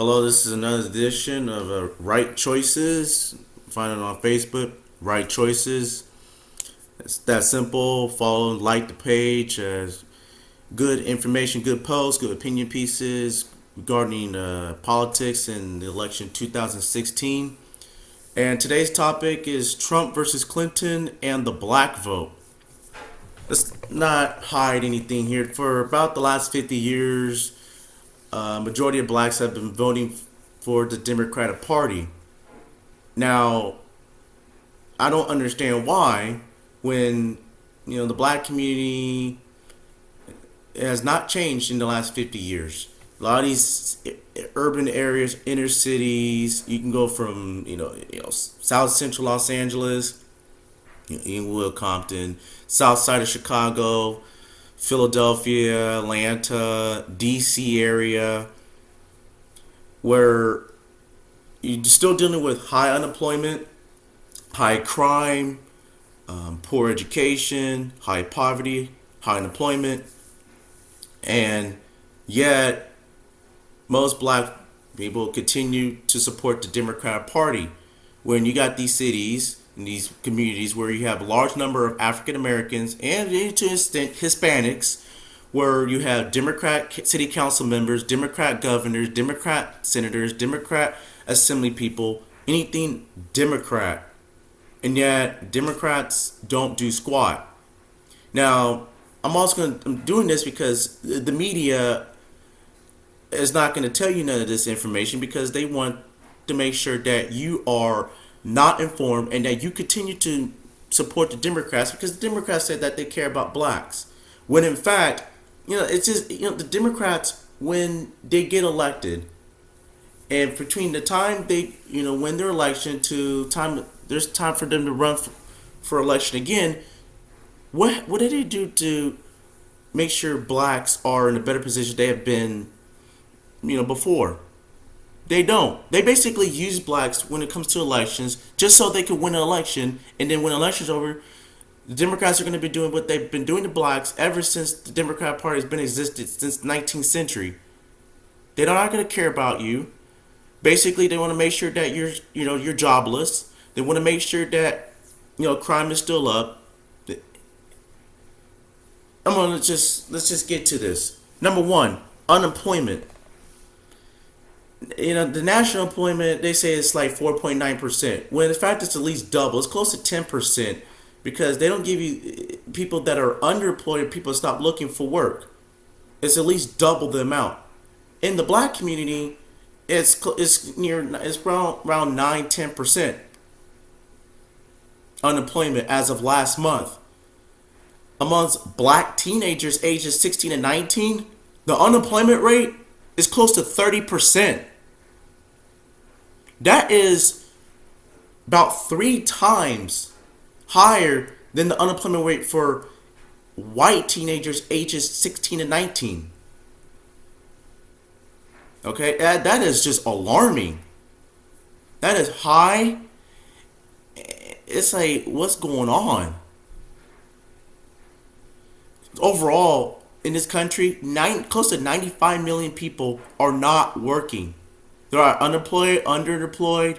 Hello, this is another edition of Right Choices. Find it on Facebook, Right Choices. It's that simple. Follow and like the page. Good information, good posts, good opinion pieces regarding politics and the election 2016. And today's topic is Trump versus Clinton and the black vote. Let's not hide anything here. For about the last 50 years, majority of blacks have been voting for the Democratic Party. Now, I don't understand why, when the black community has not changed in the last 50 years. A lot of these urban areas, inner cities, you can go from South Central Los Angeles, Inglewood, Compton, South Side of Chicago, Philadelphia, Atlanta, DC area, where you're still dealing with high unemployment, high crime, poor education, high poverty, high unemployment, and yet most black people continue to support the Democratic Party. When you got these cities and these communities where you have a large number of African Americans and to an extent Hispanics, where you have Democrat city council members, Democrat governors, Democrat senators, Democrat assembly people, anything Democrat, and yet Democrats don't do squat. Now, I'm doing this because the media is not going to tell you none of this information because they want to make sure that you are not informed and that you continue to support the Democrats because the Democrats said that they care about blacks. When in fact, it's just, the Democrats, when they get elected, and between the time they, win their election to time, there's time for them to run for election again, what did they do to make sure blacks are in a better position they have been, before? They don't. They basically use blacks when it comes to elections just so they can win an election, and then when the election's over, the Democrats are going to be doing what they've been doing to blacks ever since the Democratic Party has been existed since the 19th century. They're not going to care about you. Basically, they want to make sure that you're jobless. They want to make sure that crime is still up. Let's just get to this. Number one, unemployment. The national employment, they say it's like 4.9%. When in fact it's at least double. It's close to 10% because they don't give you people that are underemployed, people stop looking for work. It's at least double the amount. In the black community, it's around 9-10% unemployment as of last month. Amongst black teenagers ages 16 and 19, the unemployment rate is close to 30%. That is about 3 times higher than the unemployment rate for white teenagers ages 16 and 19. Okay, that is just alarming. That is high. It's like, what's going on? Overall, in this country, close to 95 million people are not working. They are unemployed, underemployed.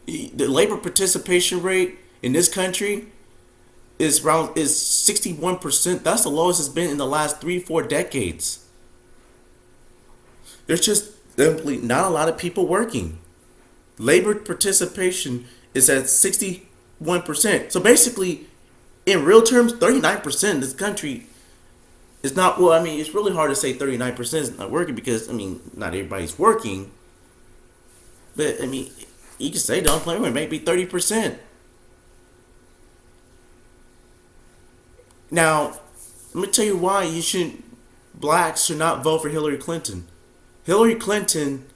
The labor participation rate in this country is 61%. That's the lowest it's been in the last 3-4 decades. There's just simply not a lot of people working. Labor participation is at 61%. So basically, in real terms, 39% of this country is not, well, it's really hard to say 39% is not working because, not everybody's working. But, you can say the unemployment rate may be 30%. Now, let me tell you why blacks should not vote for Hillary Clinton. Hillary Clinton,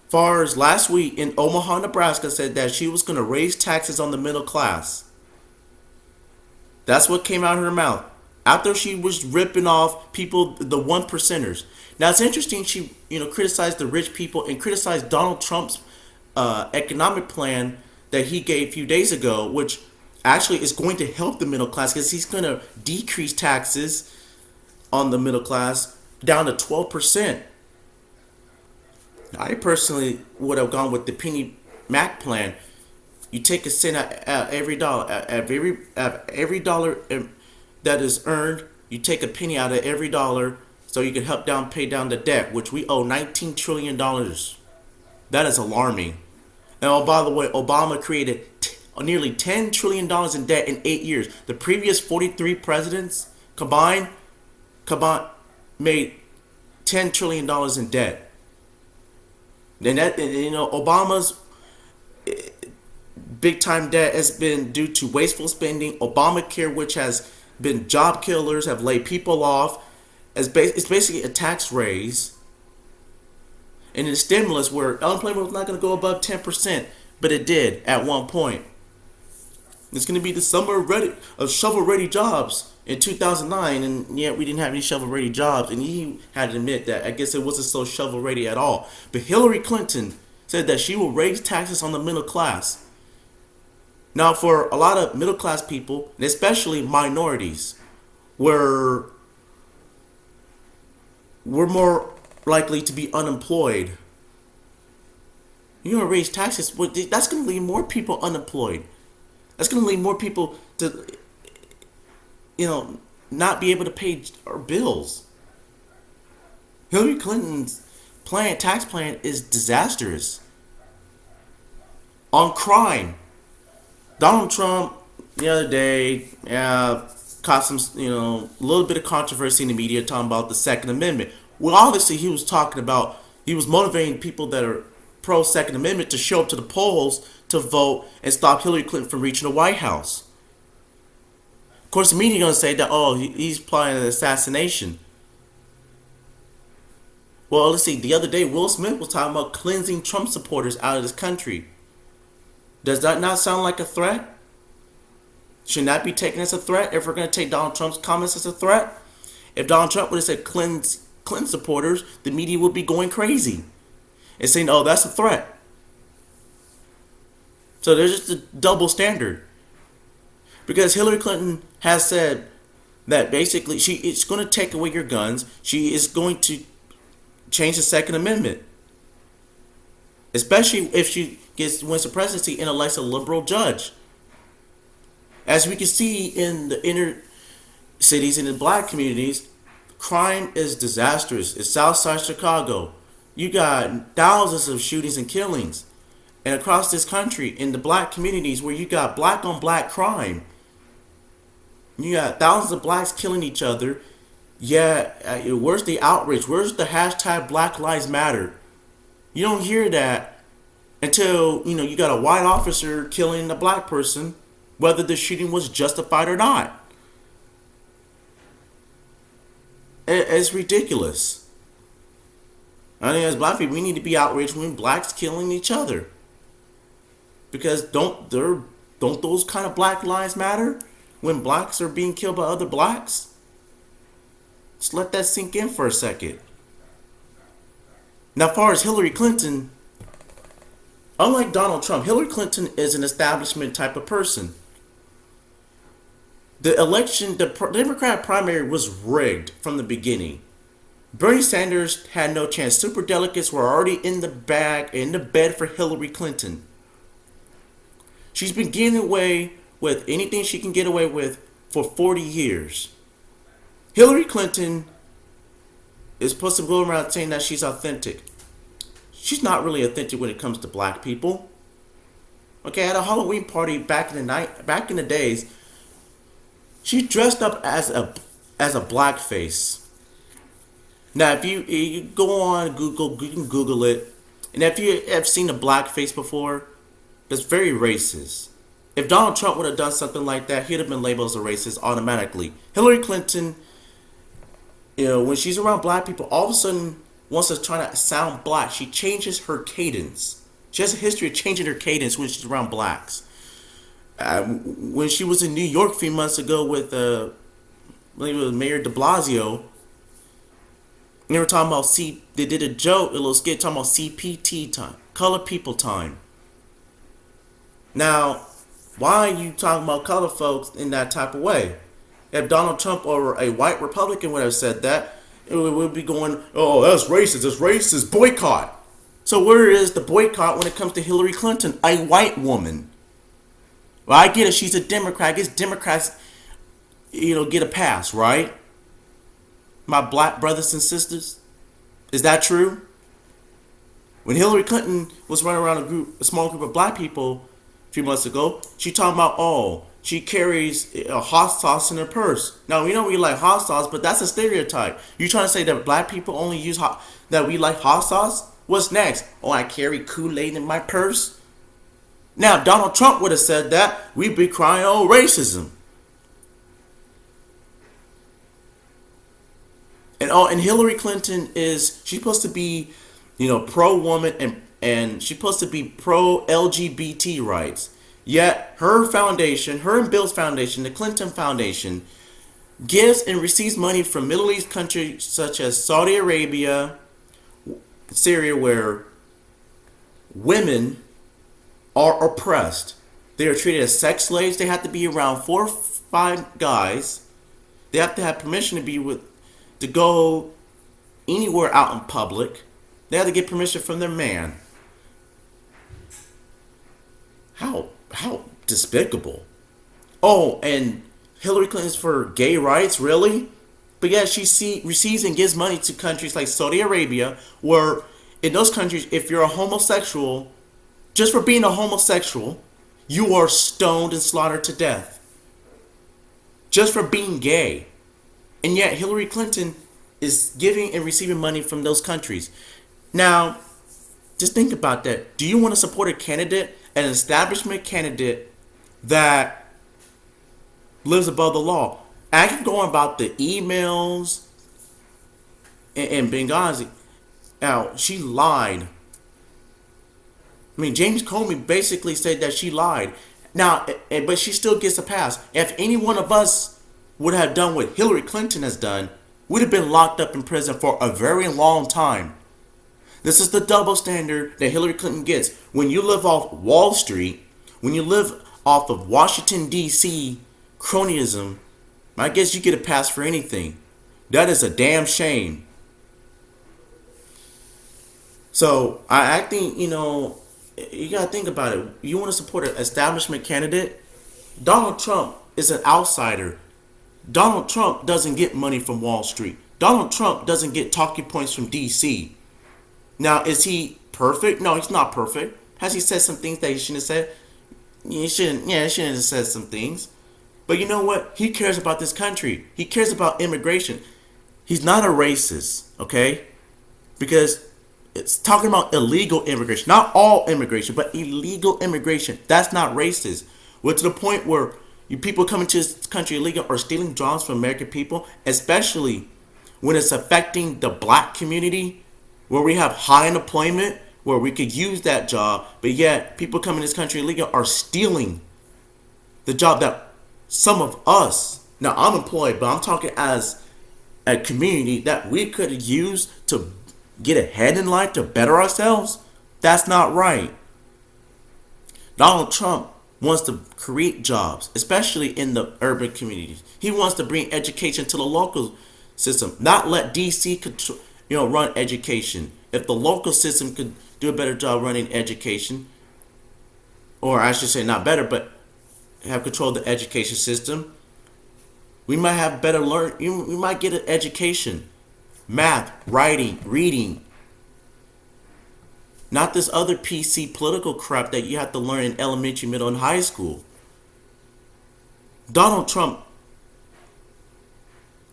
far as last week in Omaha, Nebraska, said that she was going to raise taxes on the middle class. That's what came out of her mouth. After she was ripping off people, the one percenters. Now it's interesting she, criticized the rich people and criticized Donald Trump's economic plan that he gave a few days ago, which actually is going to help the middle class because he's going to decrease taxes on the middle class down to 12%. I personally would have gone with the Penny Mac plan. You take a cent at every dollar, at every dollar that is earned. You take a penny out of every dollar, so you can help down pay down the debt, which we owe $19 trillion. That is alarming. And oh, by the way, Obama created nearly $10 trillion in debt in 8 years. The previous 43 presidents combined made $10 trillion in debt. And that, Obama's big time debt has been due to wasteful spending. Obamacare, which has been job killers, have laid people off. It's basically a tax raise. And the stimulus, where unemployment was not going to go above 10%, but it did at one point. It's going to be the summer of shovel-ready jobs in 2009, and yet we didn't have any shovel-ready jobs. And he had to admit that I guess it wasn't so shovel-ready at all. But Hillary Clinton said that she will raise taxes on the middle class. Now, for a lot of middle-class people, and especially minorities, we're more likely to be unemployed. You're going to raise taxes, that's going to leave more people unemployed. That's going to lead more people to, not be able to pay our bills. Hillary Clinton's tax plan is disastrous. On crime, Donald Trump the other day caught some, a little bit of controversy in the media talking about the Second Amendment. Well, obviously he was motivating people that are pro Second Amendment to show up to the polls to vote and stop Hillary Clinton from reaching the White House. Of course, the media is going to say that, he's planning an assassination. Well, let's see. The other day, Will Smith was talking about cleansing Trump supporters out of this country. Does that not sound like a threat? Should that be taken as a threat if we're going to take Donald Trump's comments as a threat? If Donald Trump would have said cleanse supporters, the media would be going crazy and saying, oh, that's a threat. So there's just a double standard. Because Hillary Clinton has said that basically she is going to take away your guns. She is going to change the Second Amendment. Especially if she wins the presidency and elects a liberal judge. As we can see in the inner cities and in black communities, crime is disastrous. It's Southside Chicago. You got thousands of shootings and killings. And across this country, in the black communities where you got black on black crime, you got thousands of blacks killing each other. Yeah, where's the outrage? Where's the hashtag Black Lives Matter? You don't hear that until, you got a white officer killing a black person, whether the shooting was justified or not. It's ridiculous. I think as black people, we need to be outraged when blacks killing each other. Because don't those kind of black lives matter when blacks are being killed by other blacks? Just let that sink in for a second. Now, as far as Hillary Clinton, unlike Donald Trump, Hillary Clinton is an establishment type of person. The election, the Democratic primary was rigged from the beginning. Bernie Sanders had no chance. Superdelegates were already in the bed for Hillary Clinton. She's been getting away with anything she can get away with for 40 years. Hillary Clinton is supposed to go around saying that she's authentic. She's not really authentic when it comes to black people. Okay, at a Halloween party back in the days, she dressed up as a blackface. Now, if you go on Google, you can Google it, and if you have seen a blackface before, that's very racist. If Donald Trump would have done something like that, he'd have been labeled as a racist automatically. Hillary Clinton, when she's around black people, all of a sudden wants to try to sound black. She changes her cadence. She has a history of changing her cadence when she's around blacks. When she was in New York a few months ago with, I believe it was Mayor de Blasio, they were talking about they did a little skit talking about CPT time, colored people time. Now, why are you talking about colored folks in that type of way? If Donald Trump or a white Republican would have said that, it would be going, oh, that's racist, boycott. So where is the boycott when it comes to Hillary Clinton, a white woman? Well, I get it. She's a Democrat. I guess Democrats, get a pass, right? My black brothers and sisters. Is that true? When Hillary Clinton was running around a small group of black people a few months ago, she talking about, she carries a hot sauce in her purse. Now, we know we like hot sauce, but that's a stereotype. You trying to say that black people only use that we like hot sauce? What's next? Oh, I carry Kool-Aid in my purse? Now, if Donald Trump would have said that, we'd be crying, racism. And Hillary Clinton she's supposed to be, pro-woman and she's supposed to be pro-LGBT rights. Yet her foundation, her and Bill's foundation, the Clinton Foundation, gives and receives money from Middle East countries such as Saudi Arabia, Syria, where women are oppressed. They are treated as sex slaves. They have to be around 4 or 5 guys. They have to have permission to go anywhere out in public. They have to get permission from their man. How despicable. Oh, and Hillary Clinton's for gay rights, really? But yeah, she receives and gives money to countries like Saudi Arabia, where in those countries, if you're a homosexual, just for being a homosexual, you are stoned and slaughtered to death. Just for being gay. And yet Hillary Clinton is giving and receiving money from those countries. Now, just think about that. Do you want to support a candidate, an establishment candidate that lives above the law? I can go on about the emails and Benghazi. Now, she lied. I mean, James Comey basically said that she lied. Now, but she still gets a pass. If any one of us would have done what Hillary Clinton has done, we'd have been locked up in prison for a very long time. This is the double standard that Hillary Clinton gets. When you live off Wall Street, when you live off of Washington, D.C. cronyism, I guess you get a pass for anything. That is a damn shame. So I think, you got to think about it. You want to support an establishment candidate? Donald Trump is an outsider. Donald Trump doesn't get money from Wall Street. Donald Trump doesn't get talking points from D.C. Now, is he perfect? No, he's not perfect. Has he said some things that he shouldn't have said? He shouldn't have said some things. But you know what? He cares about this country. He cares about immigration. He's not a racist, okay? Because it's talking about illegal immigration. Not all immigration, but illegal immigration. That's not racist. We're to the point where you people coming to this country illegal are stealing jobs from American people, especially when it's affecting the black community, where we have high unemployment, where we could use that job, but yet people coming to this country illegal are stealing the job that some of us, now I'm employed, but I'm talking as a community that we could use to get ahead in life, to better ourselves. That's not right. Donald Trump wants to create jobs, especially in the urban communities. He wants to bring education to the local system, not let DC control, run education. If the local system could do a better job running education, or I should say not better, but have control of the education system, we might have better we might get an education, math, writing, reading. Not this other PC political crap that you have to learn in elementary, middle, and high school. Donald Trump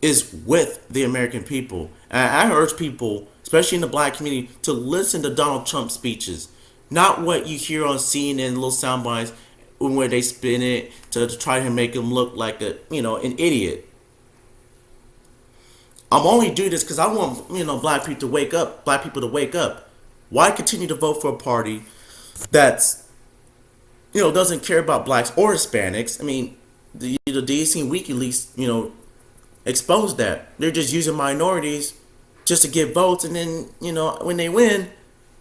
is with the American people. And I urge people, especially in the black community, to listen to Donald Trump speeches. Not what you hear on CNN, little sound bites, where they spin it to try to make him look like an idiot. I'm only doing this because I want, black people to wake up. Why continue to vote for a party that's, doesn't care about blacks or Hispanics? I mean, the DC WikiLeaks, exposed that. They're just using minorities just to get votes, and then, when they win,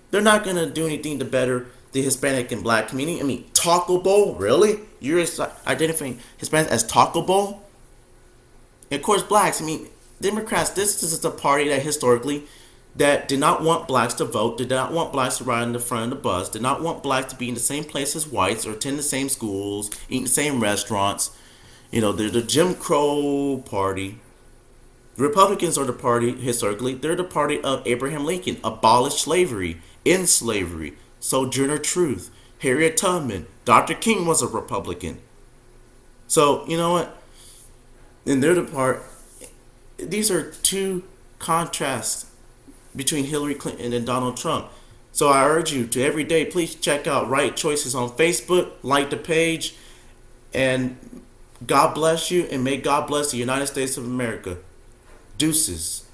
they're not going to do anything to better the Hispanic and black community. I mean, Taco Bowl, really? You're identifying Hispanics as Taco Bowl? And of course, blacks, Democrats, this is a party that historically that did not want blacks to vote, did not want blacks to ride in the front of the bus, did not want blacks to be in the same place as whites or attend the same schools, eat in the same restaurants. They're the Jim Crow party. The Republicans are the party, historically, they're the party of Abraham Lincoln, abolished slavery, end slavery, Sojourner Truth, Harriet Tubman, Dr. King was a Republican. So, you know what? And they're the part, these are two contrasts between Hillary Clinton and Donald Trump. So I urge you to every day, please check out Right Choices on Facebook, like the page, and God bless you, and may God bless the United States of America. Deuces.